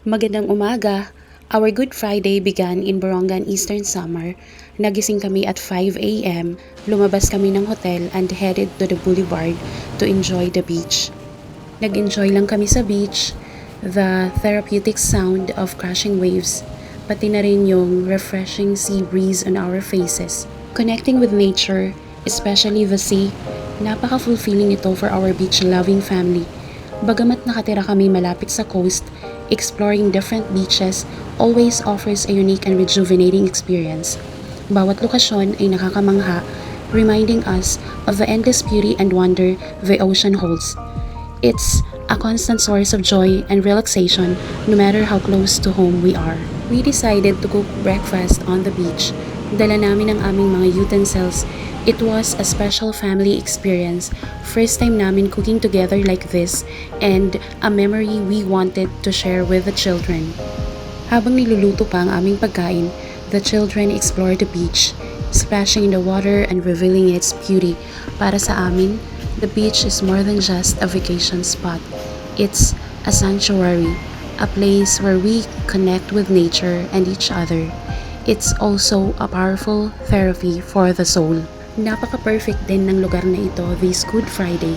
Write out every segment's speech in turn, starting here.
Magandang umaga. Our Good Friday began in Borongan Eastern Samar. Nagising kami at 5 a.m., lumabas kami ng hotel and headed to the boulevard to enjoy the beach. Nag-enjoy lang kami sa beach, the therapeutic sound of crashing waves, pati na rin yung refreshing sea breeze on our faces. Connecting with nature, especially the sea, napaka-fulfilling ito for our beach-loving family. Bagamat nakatira kami malapit sa coast, exploring different beaches always offers a unique and rejuvenating experience. Bawat lokasyon ay nakakamangha, reminding us of the endless beauty and wonder the ocean holds. It's a constant source of joy and relaxation no matter how close to home we are. We decided to cook breakfast on the beach. Dala namin ang aming mga utensils. It was a special family experience. First time namin cooking together like this and a memory we wanted to share with the children. Habang niluluto pa ang aming pagkain, the children explored the beach, splashing in the water and revealing its beauty. Para sa amin, the beach is more than just a vacation spot. It's a sanctuary, a place where we connect with nature and each other. It's also a powerful therapy for the soul. Napaka-perfect din ng lugar na ito this Good Friday.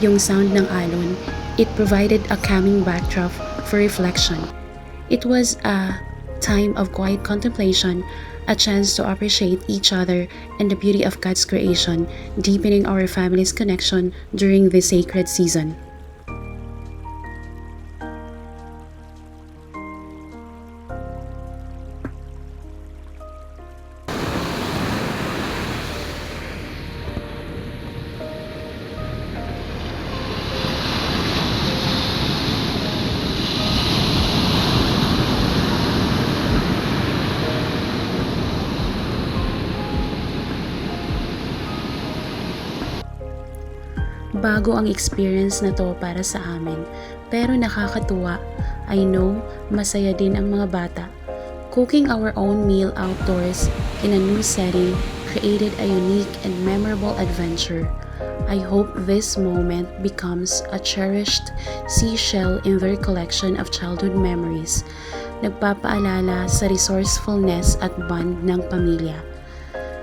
Yung sound ng alon, it provided a calming backdrop for reflection. It was a time of quiet contemplation, a chance to appreciate each other and the beauty of God's creation, deepening our family's connection during this sacred season. Bago ang experience na to para sa amin, pero nakakatuwa. I know, masaya din ang mga bata. Cooking our own meal outdoors in a new setting created a unique and memorable adventure. I hope this moment becomes a cherished seashell in their collection of childhood memories. Nagpapaalala sa resourcefulness at bond ng pamilya.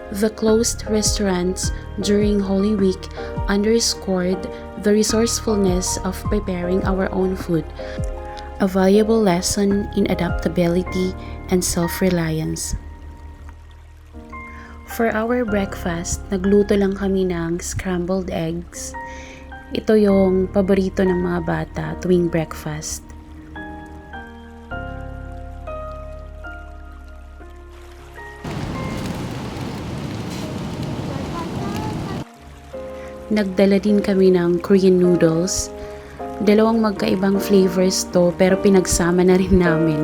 The closed restaurants during Holy Week underscored the resourcefulness of preparing our own food, a valuable lesson in adaptability and self-reliance. For our breakfast, nagluto lang kami ng scrambled eggs. Ito yung paborito ng mga bata tuwing breakfast. Nagdala din kami ng Korean noodles. Dalawang magkaibang flavors to pero pinagsama na rin namin.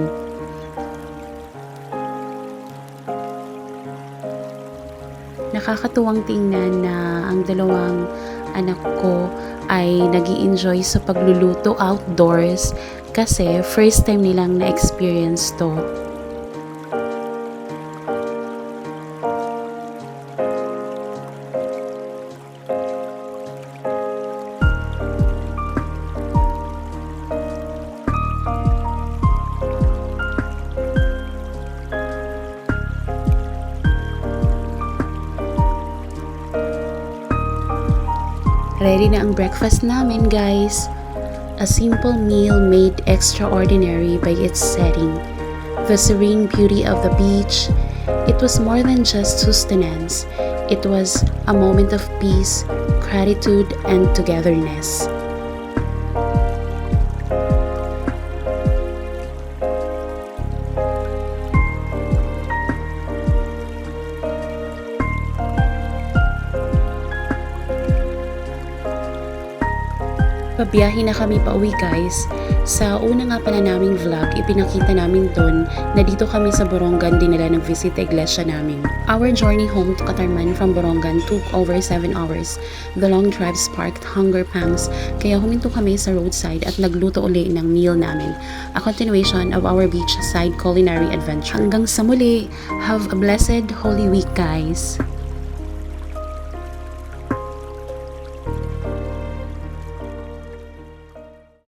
Nakakatuwang tingnan na ang dalawang anak ko ay nag-i-enjoy sa pagluluto outdoors kasi first time nilang na-experience to. Ready na ang breakfast namin, guys. A simple meal made extraordinary by its setting. The serene beauty of the beach. It was more than just sustenance. It was a moment of peace, gratitude, and togetherness. Pabiyahe na kami pauwi, guys. Sa una nga pala naming vlog, ipinakita namin doon na dito kami sa Borongan dinala ng visit iglesia namin. Our journey home to Catarman from Borongan took over 7 hours. The long drive sparked hunger pangs, kaya huminto kami sa roadside at nagluto uli ng meal namin. A continuation of our beachside culinary adventure. Hanggang sa muli, have a blessed Holy Week, guys!